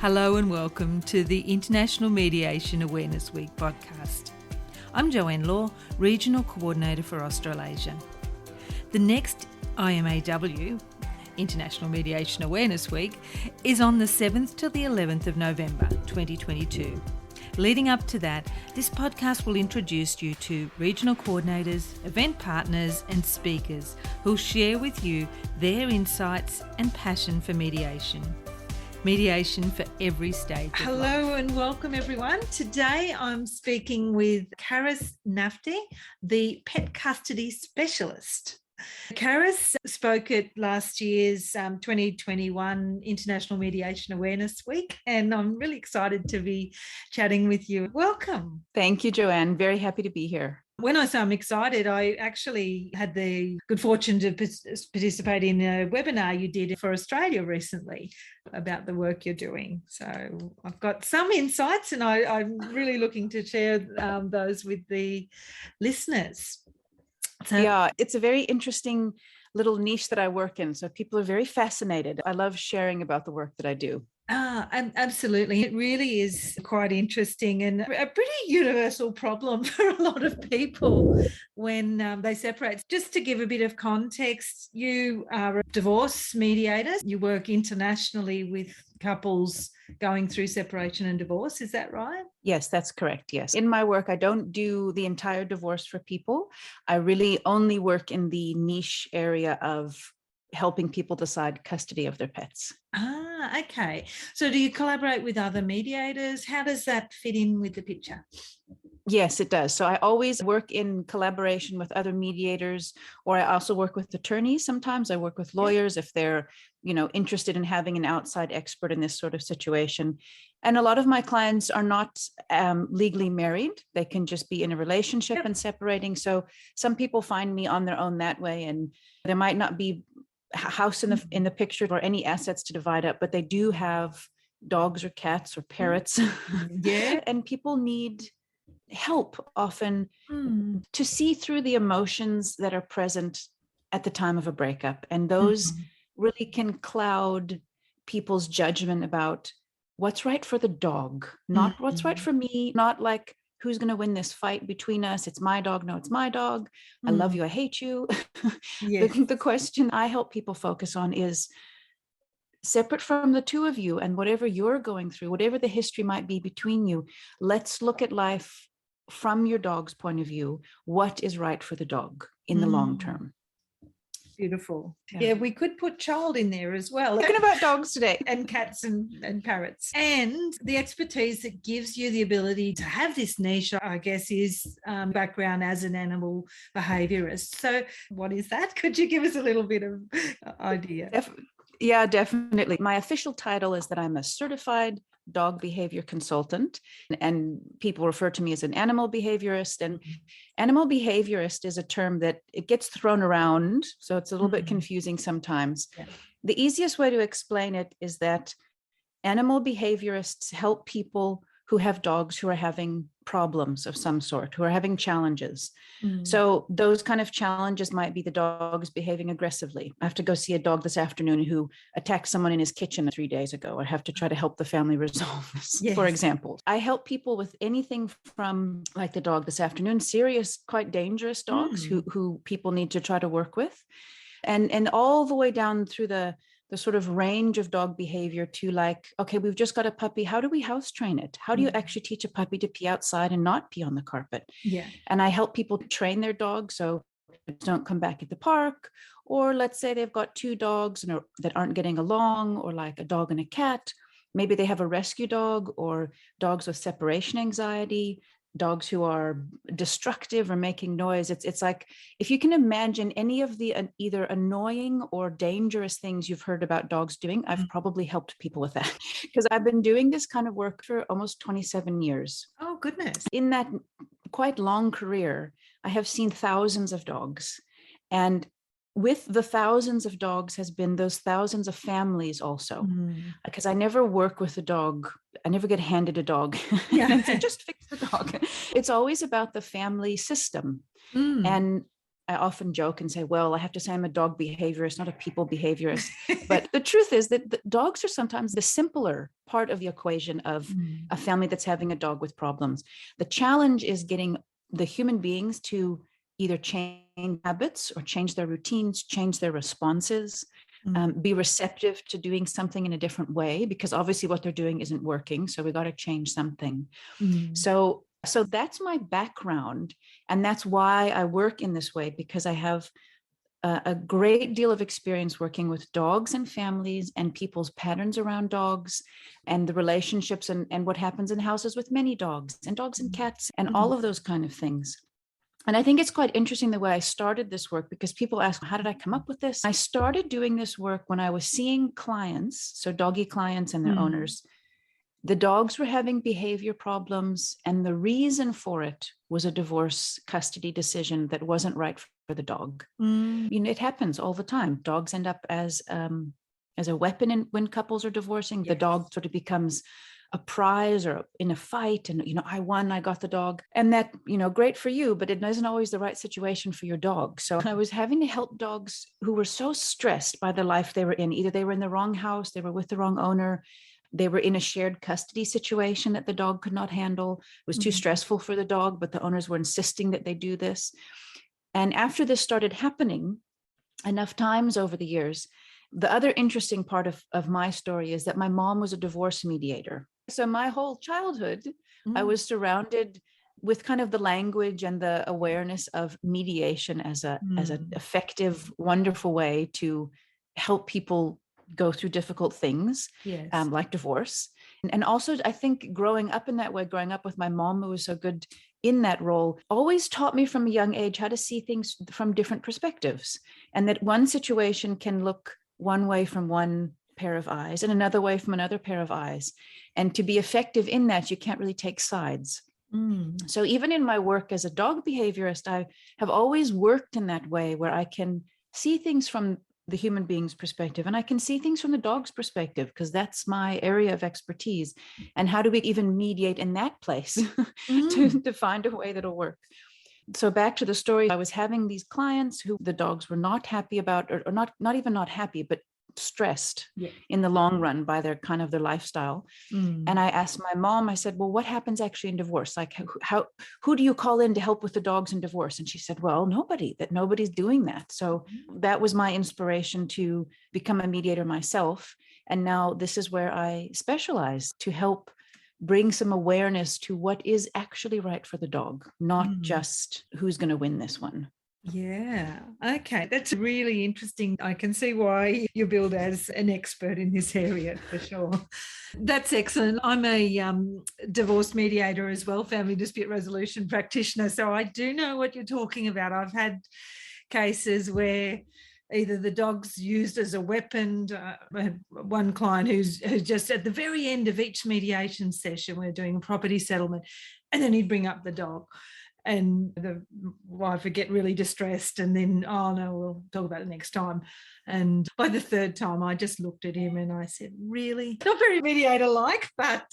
Hello and welcome to the International Mediation Awareness Week podcast. I'm Joanne Law, Regional Coordinator for Australasia. The next IMAW, International Mediation Awareness Week, is on the 7th till the 11th of November 2022. Leading up to that, this podcast will introduce you to regional coordinators, event partners and speakers who'll share with you their insights and passion for mediation. Mediation for every stage of life. Hello and welcome everyone. Today I'm speaking with Karis Nafte, the pet custody specialist. Karis spoke at last year's 2021 International Mediation Awareness Week, and I'm really excited to be chatting with you. Welcome. Thank you, Joanne. Very happy to be here. When I say I'm excited, I actually had the good fortune to participate in a webinar you did for Australia recently about the work you're doing. So I've got some insights and I'm really looking to share those with the listeners. So, yeah, it's a very interesting little niche that I work in. So people are very fascinated. I love sharing about the work that I do. Absolutely. It really is quite interesting and a pretty universal problem for a lot of people when they separate. Just to give a bit of context, you are a divorce mediator. You work internationally with couples going through separation and divorce. Is that right? Yes, that's correct. Yes. In my work, I don't do the entire divorce for people. I really only work in the niche area of helping people decide custody of their pets. Okay. So do you collaborate with other mediators? How does that fit in with the picture? Yes, it does. So I always work in collaboration with other mediators, or I also work with attorneys. Sometimes I work with lawyers if they're, interested in having an outside expert in this sort of situation. And a lot of my clients are not legally married. They can just be in a relationship and separating. So some people find me on their own that way, and there might not be a house in the picture or any assets to divide up, but they do have dogs or cats or parrots. Yeah. And people need help often to see through the emotions that are present at the time of a breakup. And those really can cloud people's judgment about what's right for the dog, not what's right for me, not like who's going to win this fight between us. It's my dog. No, it's my dog. I love you. I hate you. Yes. The question I help people focus on is separate from the two of you and whatever you're going through, whatever the history might be between you, let's look at life from your dog's point of view. What is right for the dog in the long term? Beautiful. Yeah, we could put child in there as well. Talking about dogs today. And cats and parrots. And the expertise that gives you the ability to have this niche, I guess, is background as an animal behaviourist. So what is that? Could you give us a little bit of idea? Yeah, definitely. My official title is that I'm a certified dog behavior consultant, and people refer to me as an animal behaviorist. And animal behaviorist is a term that it gets thrown around, so it's a little bit confusing sometimes. Yeah. The easiest way to explain it is that animal behaviorists help people who have dogs who are having problems of some sort, who are having challenges. So those kind of challenges might be the dog's behaving aggressively. I have to go see a dog this afternoon who attacked someone in his kitchen 3 days ago. I have to try to help the family resolve this, for example. I help people with anything from, like the dog this afternoon, serious, quite dangerous dogs who people need to try to work with. And all the way down through the sort of range of dog behavior to like, okay, we've just got a puppy. How do we house train it? How do you actually teach a puppy to pee outside and not pee on the carpet? Yeah. And I help people train their dogs so don't come back at the park. Or let's say they've got two dogs that aren't getting along, or like a dog and a cat. Maybe they have a rescue dog, or dogs with separation anxiety, dogs who are destructive or making noise. It's like, if you can imagine any of the either annoying or dangerous things you've heard about dogs doing, I've probably helped people with that, because I've been doing this kind of work for almost 27 years. Oh, goodness. In that quite long career, I have seen thousands of dogs. And with the thousands of dogs has been those thousands of families also, because I never work with a dog. I never get handed a dog and say, just fix the dog. It's always about the family system. And I often joke and say, well, I have to say I'm a dog behaviorist, not a people behaviorist. But the truth is that the dogs are sometimes the simpler part of the equation of a family that's having a dog with problems. The challenge is getting the human beings to either change habits or change their routines, change their responses, be receptive to doing something in a different way, because obviously what they're doing isn't working. So we got to change something. So that's my background. And that's why I work in this way, because I have a great deal of experience working with dogs and families and people's patterns around dogs and the relationships and what happens in houses with many dogs and cats and all of those kind of things. And I think it's quite interesting the way I started this work, because people ask, how did I come up with this? I started doing this work when I was seeing clients, so doggy clients and their owners. The dogs were having behavior problems, and the reason for it was a divorce custody decision that wasn't right for the dog. It happens all the time. Dogs end up as a weapon when couples are divorcing. The dog sort of becomes a prize or in a fight, and I won, I got the dog, and that great for you, but it isn't always the right situation for your dog. So I was having to help dogs who were so stressed by the life they were in. Either they were in the wrong house, they were with the wrong owner, they were in a shared custody situation that the dog could not handle. It was too stressful for the dog, but the owners were insisting that they do this. And after this started happening enough times over the years, the other interesting part of my story is that my mom was a divorce mediator. So my whole childhood, I was surrounded with kind of the language and the awareness of mediation as an effective, wonderful way to help people go through difficult things, like divorce. And also, I think growing up in that way, growing up with my mom, who was so good in that role, always taught me from a young age how to see things from different perspectives, and that one situation can look one way from one pair of eyes and another way from another pair of eyes. And to be effective in that, you can't really take sides. So even in my work as a dog behaviorist, I have always worked in that way, where I can see things from the human being's perspective, and I can see things from the dog's perspective, because that's my area of expertise. And how do we even mediate in that place to find a way that'll work? So back to the story, I was having these clients who the dogs were not happy about, or not even not happy, but stressed in the long run by their lifestyle. And I asked my mom, I said, well, what happens actually in divorce? Like, who do you call in to help with the dogs in divorce? And she said, well, nobody's doing that. So that was my inspiration to become a mediator myself. And now this is where I specialize, to help bring some awareness to what is actually right for the dog, not just who's going to win this one. Yeah. Okay. That's really interesting. I can see why you're billed as an expert in this area for sure. That's excellent. I'm a divorce mediator as well, family dispute resolution practitioner. So I do know what you're talking about. I've had cases where either the dog's used as a weapon. I had one client who's just at the very end of each mediation session, we're doing a property settlement, and then he'd bring up the dog. And the wife would get really distressed, and then, oh no, we'll talk about it next time. And by the third time, I just looked at him and I said, really? Not very mediator-like, but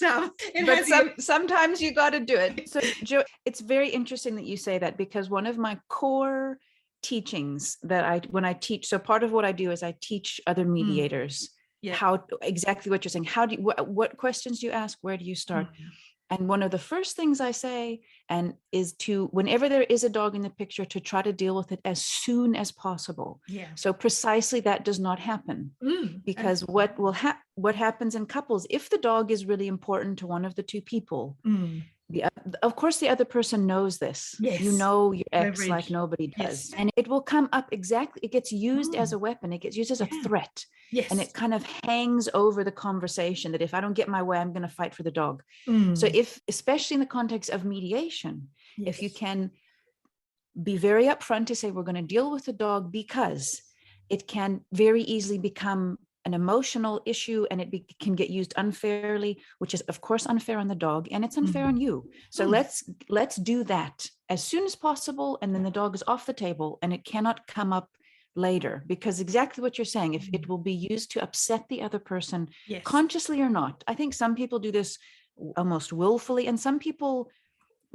sometimes you got to do it. So Jo, it's very interesting that you say that, because one of my core teachings that when I teach, so part of what I do is I teach other mediators how, exactly what you're saying. What questions do you ask? Where do you start? And one of the first things I say is to, whenever there is a dog in the picture, to try to deal with it as soon as possible. So precisely that does not happen, because what happens in couples, if the dog is really important to one of the two people, of course the other person knows this. You know your ex leverage like nobody does. And it will come up exactly, it gets used as a weapon, it gets used as a threat. And it kind of hangs over the conversation that if I don't get my way, I'm going to fight for the dog. So especially in the context of mediation, if you can be very upfront to say, we're going to deal with the dog, because it can very easily become an emotional issue, and it can get used unfairly, which is of course unfair on the dog, and it's unfair on you. So let's do that as soon as possible, and then the dog is off the table, and it cannot come up later, because exactly what you're saying, if it will be used to upset the other person, consciously or not. I think some people do this almost willfully, and some people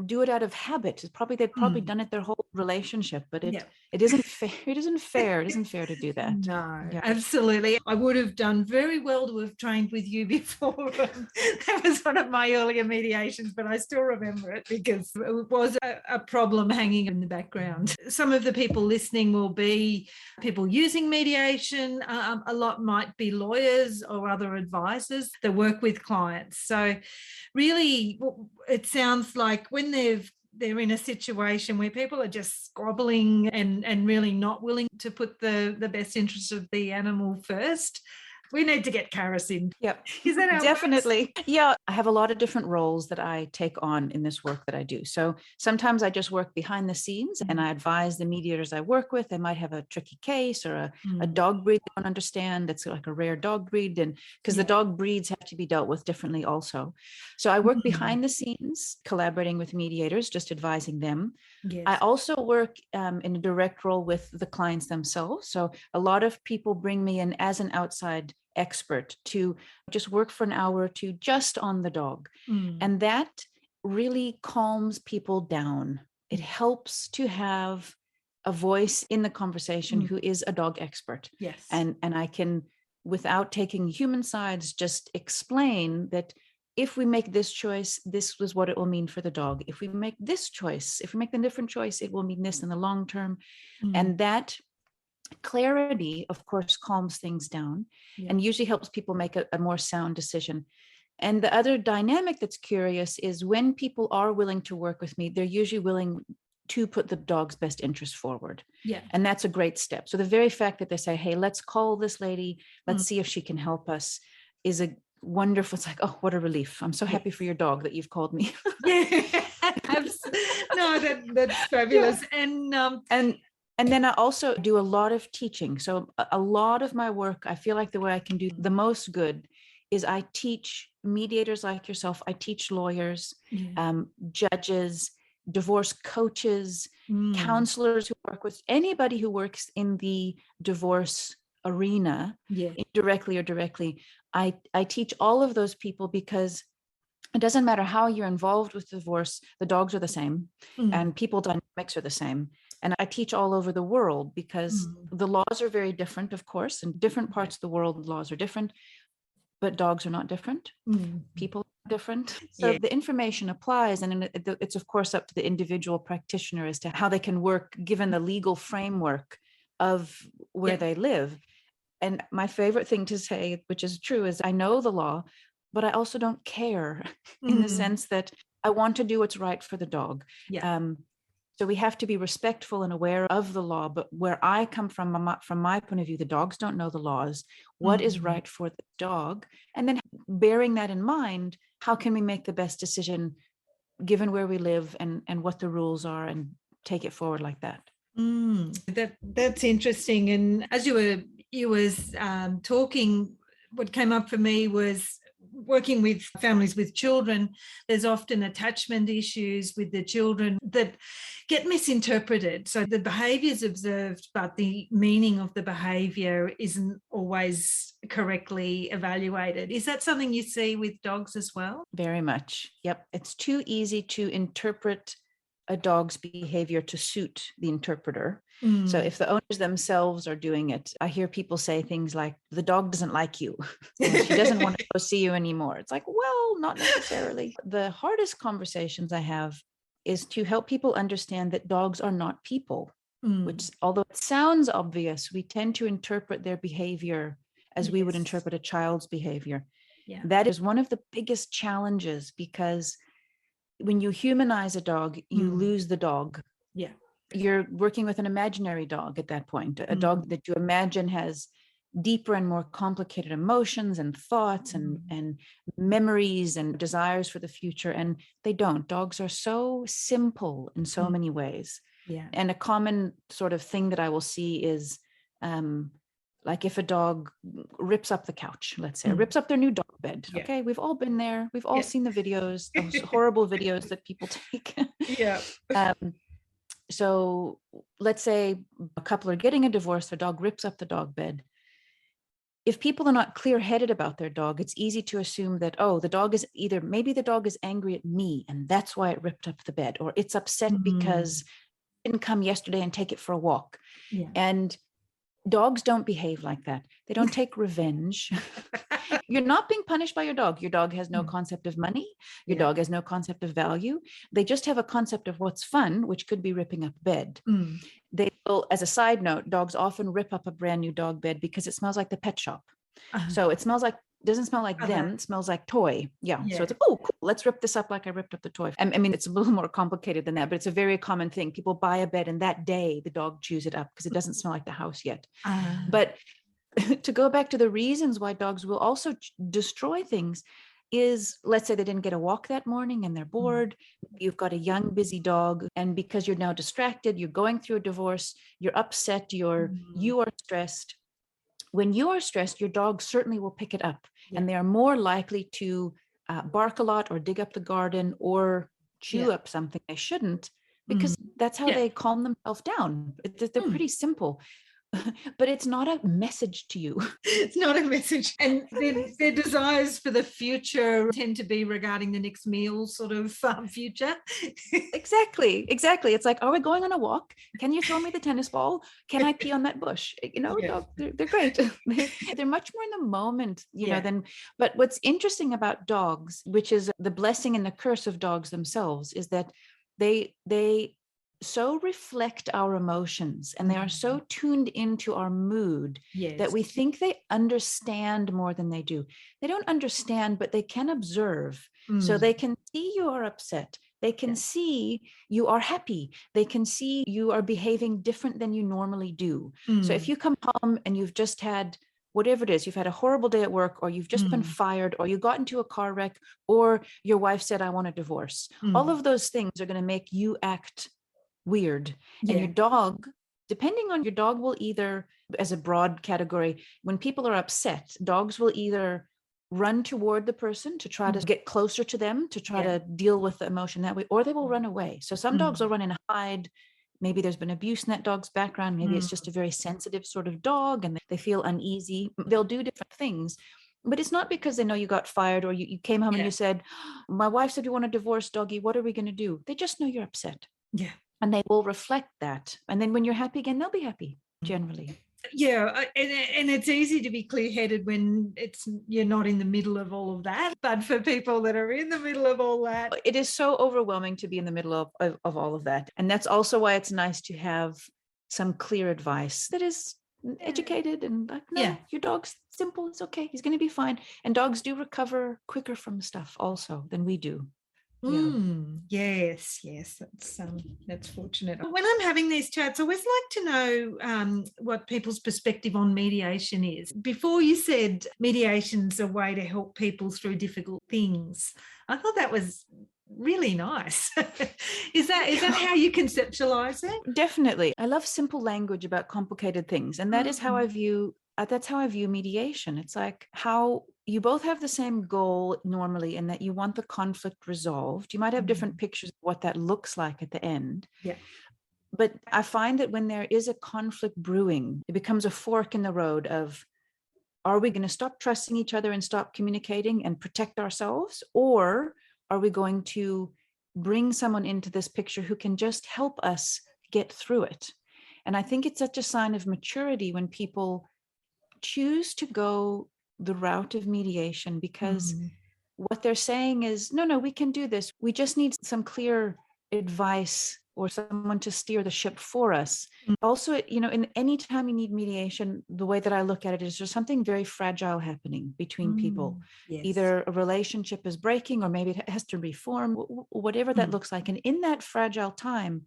do it out of habit. They've probably done it their whole relationship, but it isn't fair. It isn't fair. It isn't fair to do that. No, Yeah. absolutely. I would have done very well to have trained with you before. That was one of my earlier mediations, but I still remember it because it was a problem hanging in the background. Some of the people listening will be people using mediation. A lot might be lawyers or other advisors that work with clients. So really, it sounds like when they're in a situation where people are just squabbling and really not willing to put the best interest of the animal first, we need to get Karis in. Yep. Is that how definitely? Yeah. I have a lot of different roles that I take on in this work that I do. So sometimes I just work behind the scenes and I advise the mediators I work with. They might have a tricky case or a dog breed they don't understand. That's like a rare dog breed. And because the dog breeds have to be dealt with differently also. So I work behind the scenes, collaborating with mediators, just advising them. Yes. I also work in a direct role with the clients themselves. So a lot of people bring me in as an outside expert to just work for an hour or two just on the dog. And that really calms people down. It helps to have a voice in the conversation who is a dog expert. Yes. And I can, without taking human sides, just explain that if we make this choice, this was what it will mean for the dog. If we make this choice, if we make the different choice, it will mean this in the long term. And that clarity, of course, calms things down and usually helps people make a more sound decision. And the other dynamic that's curious is when people are willing to work with me, they're usually willing to put the dog's best interest forward. Yeah. And that's a great step. So the very fact that they say, hey, let's call this lady, let's see if she can help us, is a wonderful, it's like, oh, what a relief. I'm so happy for your dog that you've called me. No, that's fabulous. And then I also do a lot of teaching. So a lot of my work, I feel like the way I can do the most good is I teach mediators like yourself. I teach lawyers, judges, divorce coaches, counselors who work with anybody who works in the divorce arena, indirectly or directly. I teach all of those people because it doesn't matter how you're involved with divorce, the dogs are the same and people dynamics are the same. And I teach all over the world because the laws are very different, of course, in different parts of the world, the laws are different, but dogs are not different. People are different. So the information applies, and it's of course up to the individual practitioner as to how they can work given the legal framework of where they live. And my favorite thing to say, which is true, is I know the law, but I also don't care in the sense that I want to do what's right for the dog. So we have to be respectful and aware of the law. But where I come from my point of view, the dogs don't know the laws. What is right for the dog? And then bearing that in mind, how can we make the best decision given where we live and what the rules are, and take it forward like that? That's interesting. And as you were talking, what came up for me was working with families with children. There's often attachment issues with the children that get misinterpreted. So the behaviour is observed, but the meaning of the behaviour isn't always correctly evaluated. Is that something you see with dogs as well? Very much. Yep. It's too easy to interpret a dog's behavior to suit the interpreter. So if the owners themselves are doing it, I hear people say things like, the dog doesn't like you. She doesn't want to go see you anymore. It's like, well, not necessarily. The hardest conversations I have is to help people understand that dogs are not people, which, although it sounds obvious, we tend to interpret their behavior as we would interpret a child's behavior. That is one of the biggest challenges, because when you humanize a dog, you lose the dog. You're working with an imaginary dog at that point, a dog that you imagine has deeper and more complicated emotions and thoughts and memories and desires for the future. And they don't. Dogs are so simple in so many ways. And a common sort of thing that I will see is like if a dog rips up the couch, let's say, rips up their new dog bed. Okay, we've all been there. We've all seen the videos, those horrible videos that people take. So let's say a couple are getting a divorce, their dog rips up the dog bed. if people are not clear-headed about their dog, it's easy to assume that, oh, the dog is maybe the dog is angry at me and that's why it ripped up the bed, or it's upset because it didn't come yesterday and take it for a walk. Yeah. And dogs don't behave like that. They don't take revenge. You're not being punished by your dog. Your dog has no concept of money. Your dog has no concept of value. They just have a concept of what's fun, which could be ripping up bed. They will, as a side note, dogs often rip up a brand new dog bed because it smells like the pet shop. So it doesn't smell like them, it smells like toy. Yeah. So it's like, oh, cool, let's rip this up like I ripped up the toy. I mean, it's a little more complicated than that, but it's a very common thing. People buy a bed and that day the dog chews it up because it doesn't smell like the house yet. But to go back to the reasons why dogs will also destroy things is, let's say they didn't get a walk that morning and they're bored. You've got a young, busy dog, and because you're now distracted, you're going through a divorce, you're upset, you are stressed. When you are stressed, your dog certainly will pick it up, and they are more likely to bark a lot or dig up the garden or chew up something they shouldn't, because that's how they calm themselves down. They're pretty simple. But it's not a message to you. It's not a message. And their desires for the future tend to be regarding the next meal sort of future. Exactly. It's like, are we going on a walk? Can you throw me the tennis ball? Can I pee on that bush? Dog, they're great. They're much more in the moment, than. But what's interesting about dogs, which is the blessing and the curse of dogs themselves, is that they so reflect our emotions, and they are so tuned into our mood that we think they understand more than they do. They don't understand, but they can observe. So they can see you are upset. They can see you are happy. They can see you are behaving different than you normally do. So if you come home and you've just had whatever it is, you've had a horrible day at work, or you've just been fired, or you got into a car wreck, or your wife said, I want a divorce. All of those things are going to make you act weird. And your dog, depending on your dog, will either, as a broad category, when people are upset, dogs will either run toward the person to try to get closer to them, to try to deal with the emotion that way, or they will run away. So some dogs will run and hide. Maybe there's been abuse in that dog's background. Maybe it's just a very sensitive sort of dog and they feel uneasy. They'll do different things. But it's not because they know you got fired, or you came home and you said, my wife said you want a divorce, doggy. What are we going to do? They just know you're upset. Yeah. And they will reflect that. And then when you're happy again, they'll be happy, generally. Yeah, and it's easy to be clear-headed when you're not in the middle of all of that. But for people that are in the middle of all that, it is so overwhelming to be in the middle of all of that. And that's also why it's nice to have some clear advice that is educated and like, no, your dog's simple, it's okay, he's going to be fine. And dogs do recover quicker from stuff also than we do. Yes, that's fortunate. When I'm having these chats, I always like to know what people's perspective on mediation is. Before you said mediation's a way to help people through difficult things, I thought that was really nice. Is that how you conceptualize it? Definitely. I love simple language about complicated things, and that is how I view. That's how I view mediation. It's like how you both have the same goal normally, in that you want the conflict resolved. You might have different pictures of what that looks like at the end. Yeah. But I find that when there is a conflict brewing, it becomes a fork in the road of, are we going to stop trusting each other and stop communicating and protect ourselves? Or are we going to bring someone into this picture who can just help us get through it? And I think it's such a sign of maturity when people choose to go the route of mediation, because what they're saying is, no, we can do this. We just need some clear advice or someone to steer the ship for us. Also, in any time you need mediation, the way that I look at it is there's something very fragile happening between people. Yes. Either a relationship is breaking, or maybe it has to reform, whatever that looks like. And in that fragile time,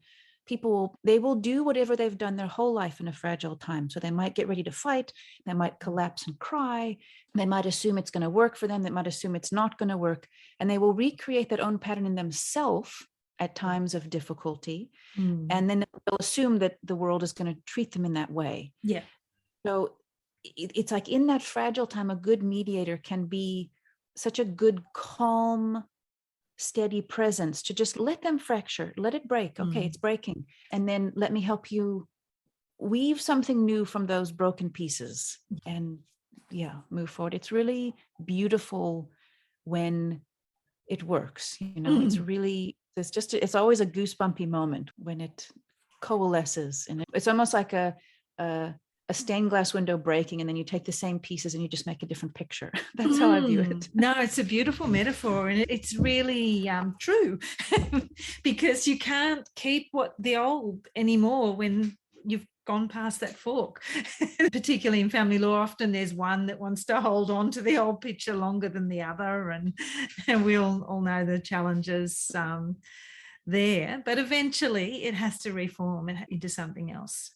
they will do whatever they've done their whole life in a fragile time. So they might get ready to fight. They might collapse and cry. They might assume it's going to work for them. They might assume it's not going to work. And they will recreate that own pattern in themselves at times of difficulty. And then they'll assume that the world is going to treat them in that way. Yeah. So it's like in that fragile time, a good mediator can be such a good, calm, steady presence to just let them fracture, let it break. Okay, it's breaking. And then let me help you weave something new from those broken pieces. And move forward. It's really beautiful when it works. It's really, it's always a goosebumpy moment when it coalesces, and it's almost like a stained glass window breaking, and then you take the same pieces and you just make a different picture. That's how I view it. No, it's a beautiful metaphor, and it's really true because you can't keep what the old anymore when you've gone past that fork. Particularly in family law, often there's one that wants to hold on to the old picture longer than the other, and we all know the challenges there, but eventually it has to reform into something else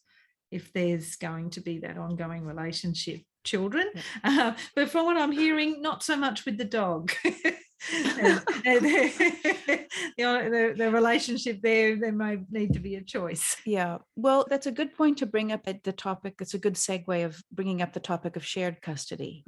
if there's going to be that ongoing relationship. Children, but from what I'm hearing, not so much with the dog. The relationship there may need to be a choice. Yeah, well, that's a good point to bring up at the topic. It's a good segue of bringing up the topic of shared custody,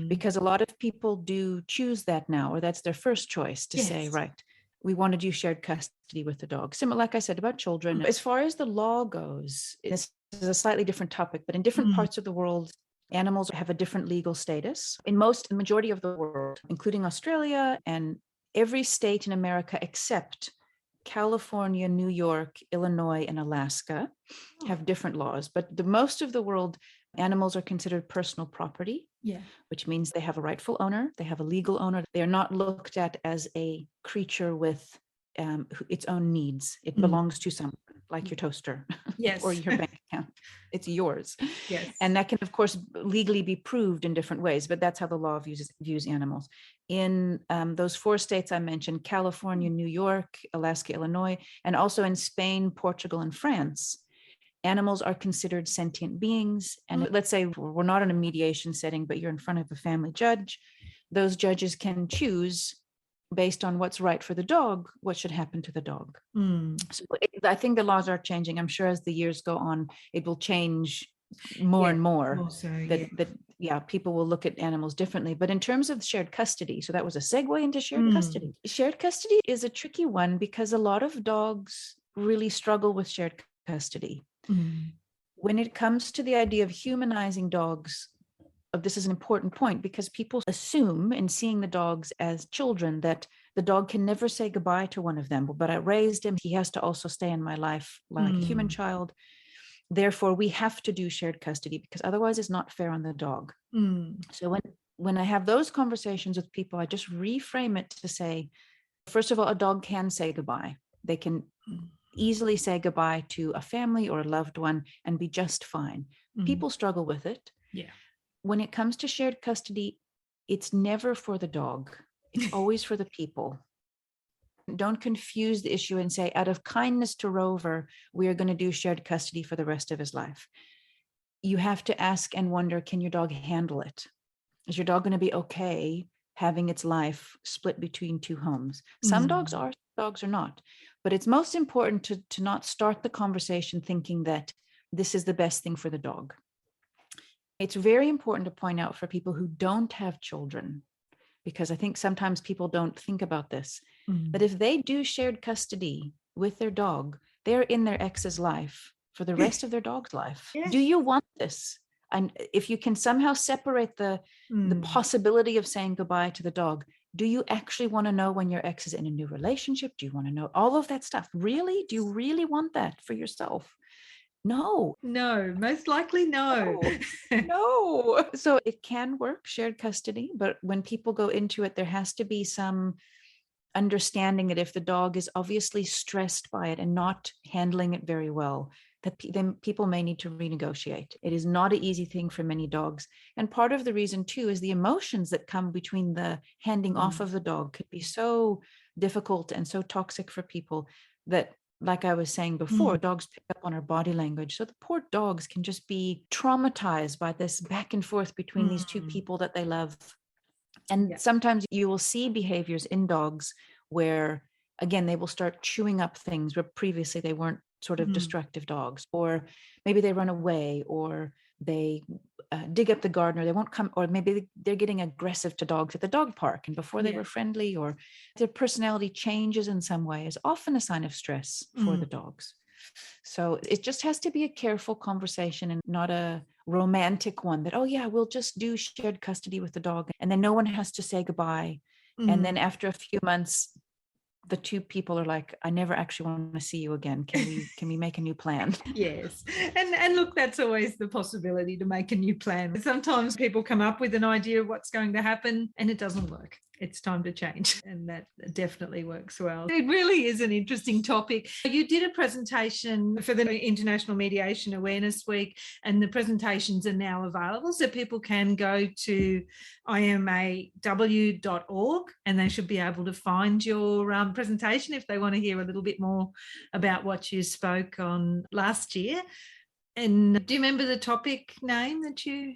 because a lot of people do choose that now, or that's their first choice to say, right, we want to do shared custody with the dog. Similar, like I said, about children. As far as the law goes, this is a slightly different topic, but in different parts of the world, animals have a different legal status. In the majority of the world, including Australia and every state in America except California, New York, Illinois, and Alaska have different laws. But the most of the world, animals are considered personal property, which means they have a rightful owner, they have a legal owner. They are not looked at as a creature with its own needs. It belongs to someone, like your toaster or your bank account. It's yours. And that can, of course, legally be proved in different ways, but that's how the law views animals. In those 4 states I mentioned, California, New York, Alaska, Illinois, and also in Spain, Portugal, and France, animals are considered sentient beings. And let's say we're not in a mediation setting, but you're in front of a family judge. Those judges can choose, based on what's right for the dog, what should happen to the dog. So I think the laws are changing. I'm sure as the years go on, it will change more and more. Also, people will look at animals differently. But in terms of shared custody, so that was a segue into shared custody. Shared custody is a tricky one because a lot of dogs really struggle with shared custody. When it comes to the idea of humanizing dogs, this is an important point, because people assume in seeing the dogs as children that the dog can never say goodbye to one of them. But I raised him, he has to also stay in my life like a human child. Therefore, we have to do shared custody because otherwise it's not fair on the dog. So when I have those conversations with people, I just reframe it to say, first of all, a dog can say goodbye. They can easily say goodbye to a family or a loved one and be just fine. People struggle with it. When it comes to shared custody, it's never for the dog. It's always for the people. Don't confuse the issue and say, out of kindness to Rover, we are going to do shared custody for the rest of his life. You have to ask and wonder, can your dog handle it? Is your dog going to be okay having its life split between 2 homes? Some dogs are, dogs are not. But it's most important to not start the conversation thinking that this is the best thing for the dog. It's very important to point out for people who don't have children, because I think sometimes people don't think about this, that if they do shared custody with their dog, they're in their ex's life for the rest of their dog's life. Do you want this? And if you can somehow separate the possibility of saying goodbye to the dog, do you actually want to know when your ex is in a new relationship? Do you want to know all of that stuff? Really? Do you really want that for yourself? No, most likely no. No. So it can work, shared custody, but when people go into it, there has to be some understanding that if the dog is obviously stressed by it and not handling it very well, that then people may need to renegotiate. It is not an easy thing for many dogs. And part of the reason too is the emotions that come between the handing off of the dog could be so difficult and so toxic for people that, like I was saying before, dogs pick up on our body language. So the poor dogs can just be traumatized by this back and forth between these 2 people that they love. And sometimes you will see behaviors in dogs where, again, they will start chewing up things where previously they weren't sort of destructive dogs, or maybe they run away, or they dig up the garden, or they won't come, or maybe they're getting aggressive to dogs at the dog park, and before they were friendly, or their personality changes in some way, is often a sign of stress for the dogs. So it just has to be a careful conversation and not a romantic one that, oh yeah, we'll just do shared custody with the dog. And then no one has to say goodbye. And then after a few months, the two people are like, I never actually want to see you again. Can we make a new plan? Yes. And look, that's always the possibility, to make a new plan. Sometimes people come up with an idea of what's going to happen and it doesn't work. It's time to change. And that definitely works well. It really is an interesting topic. You did a presentation for the International Mediation Awareness Week, and the presentations are now available. So people can go to IMAW.org and they should be able to find your presentation if they want to hear a little bit more about what you spoke on last year. And do you remember the topic name that you...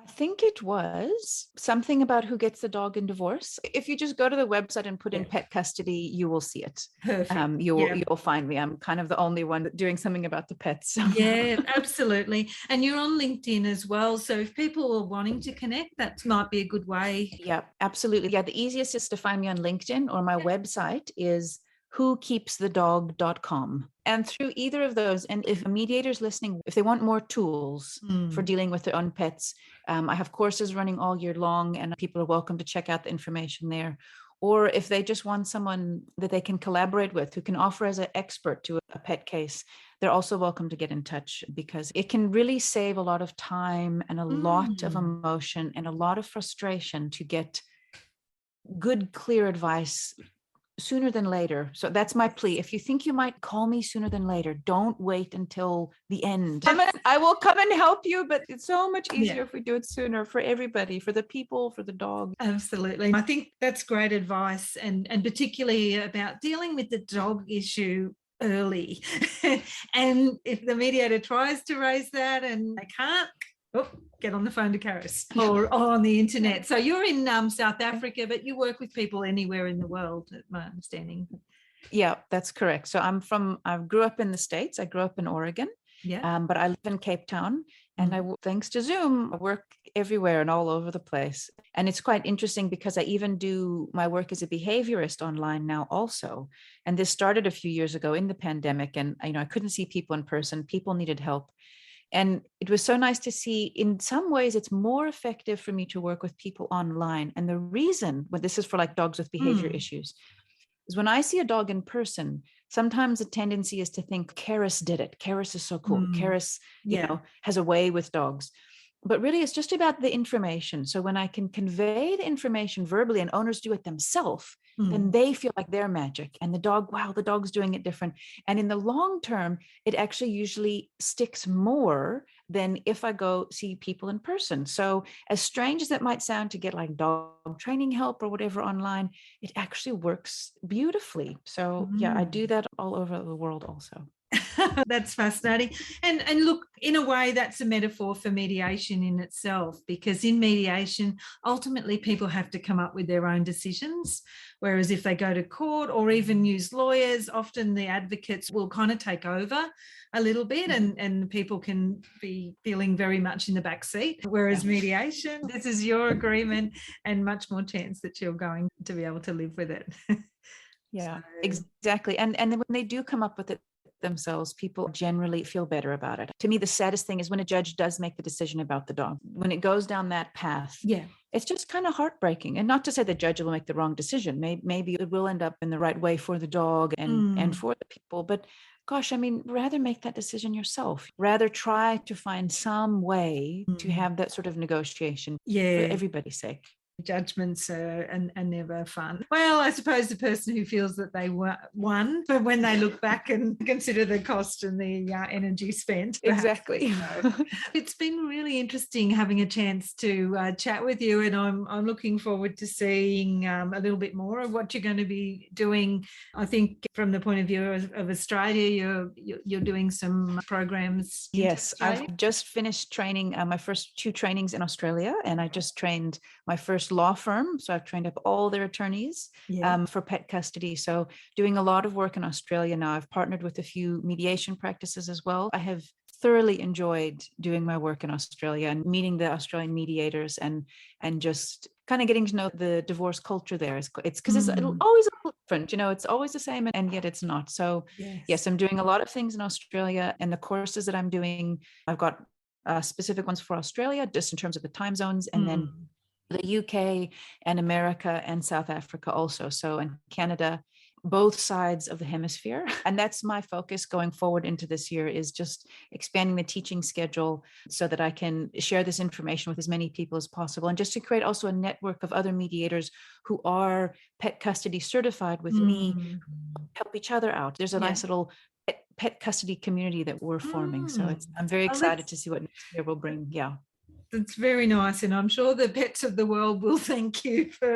I think it was something about who gets the dog in divorce. If you just go to the website and put in pet custody, you will see it. Perfect. You'll find me. I'm kind of the only one doing something about the pets. Yeah, absolutely. And you're on LinkedIn as well. So if people are wanting to connect, that might be a good way. Yeah, absolutely. Yeah, the easiest is to find me on LinkedIn, or my website is whokeepsthedog.com. And through either of those, and if a mediator's listening, if they want more tools for dealing with their own pets, I have courses running all year long, and people are welcome to check out the information there. Or if they just want someone that they can collaborate with, who can offer as an expert to a pet case, they're also welcome to get in touch, because it can really save a lot of time and a lot of emotion and a lot of frustration to get good, clear advice sooner than later. So that's my plea. If you think you might call me sooner than later, don't wait until the end. I will come and help you, but it's so much easier if we do it sooner, for everybody, for the people, for the dog. Absolutely. I think that's great advice, and particularly about dealing with the dog issue early. And if the mediator tries to raise that and they can't, get on the phone to Karis or on the internet. So you're in South Africa, but you work with people anywhere in the world, my understanding. Yeah, that's correct. So I grew up in the States. I grew up in Oregon, but I live in Cape Town, and thanks to Zoom, I work everywhere and all over the place. And it's quite interesting because I even do my work as a behaviorist online now also. And this started a few years ago in the pandemic, and I couldn't see people in person. People needed help. And it was so nice to see, in some ways, it's more effective for me to work with people online. And the reason, this is for like dogs with behavior issues, is when I see a dog in person, sometimes the tendency is to think, Karis did it. Karis is so cool. Karis, has a way with dogs. But really, it's just about the information. So when I can convey the information verbally and owners do it themselves, then they feel like they're magic. And the dog, wow, the dog's doing it different. And in the long term, it actually usually sticks more than if I go see people in person. So as strange as that might sound to get like dog training help or whatever online, it actually works beautifully. So yeah, I do that all over the world also. That's fascinating. And look, in a way, that's a metaphor for mediation in itself, because in mediation, ultimately people have to come up with their own decisions. Whereas if they go to court or even use lawyers, often the advocates will kind of take over a little bit, and people can be feeling very much in the back seat. Whereas mediation, this is your agreement, and much more chance that you're going to be able to live with it. Yeah, exactly. And then when they do come up with it themselves, people generally feel better about it. To me, the saddest thing is when a judge does make the decision about the dog. When it goes down that path, it's just kind of heartbreaking. And not to say the judge will make the wrong decision. Maybe it will end up in the right way for the dog and for the people. But gosh, rather make that decision yourself. Rather try to find some way to have that sort of negotiation for everybody's sake. Judgments are never fun. Well, I suppose the person who feels that they won, but when they look back and consider the cost and the energy spent. Exactly. It's been really interesting having a chance to chat with you, and I'm looking forward to seeing a little bit more of what you're going to be doing. I think from the point of view of Australia, you're doing some programs. Yes, I've just finished training my first 2 trainings in Australia, and I just trained my first law firm. So I've trained up all their attorneys for pet custody. So doing a lot of work in Australia now. I've partnered with a few mediation practices as well. I have thoroughly enjoyed doing my work in Australia and meeting the Australian mediators and just kind of getting to know the divorce culture there. It's because it's Mm. always a little different, it's always the same and yet it's not. So Yes. yes, I'm doing a lot of things in Australia, and the courses that I'm doing, I've got specific ones for Australia, just in terms of the time zones, and then the UK and America and South Africa also. So in Canada, both sides of the hemisphere. And that's my focus going forward into this year, is just expanding the teaching schedule so that I can share this information with as many people as possible, and just to create also a network of other mediators who are pet custody certified with me, help each other out. There's a nice little pet custody community that we're forming. So I'm very excited to see what next year will bring. Yeah. It's very nice, and I'm sure the pets of the world will thank you for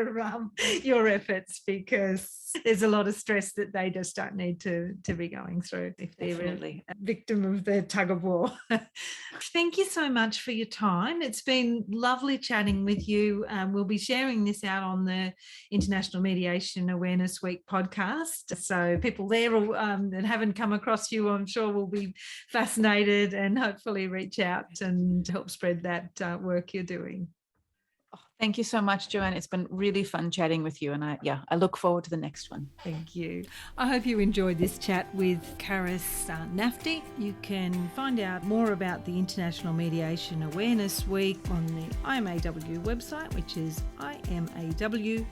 your efforts, because there's a lot of stress that they just don't need to be going through if they're a victim of the tug of war. Thank you so much for your time. It's been lovely chatting with you. We'll be sharing this out on the International Mediation Awareness Week podcast. So people there that haven't come across you, I'm sure, will be fascinated and hopefully reach out and help spread that work you're doing. Thank you so much, Joanne. It's been really fun chatting with you, and I look forward to the next one. Thank you. I hope you enjoyed this chat with Karis Nafte. You can find out more about the International Mediation Awareness Week on the IMAW website, which is imaw.org.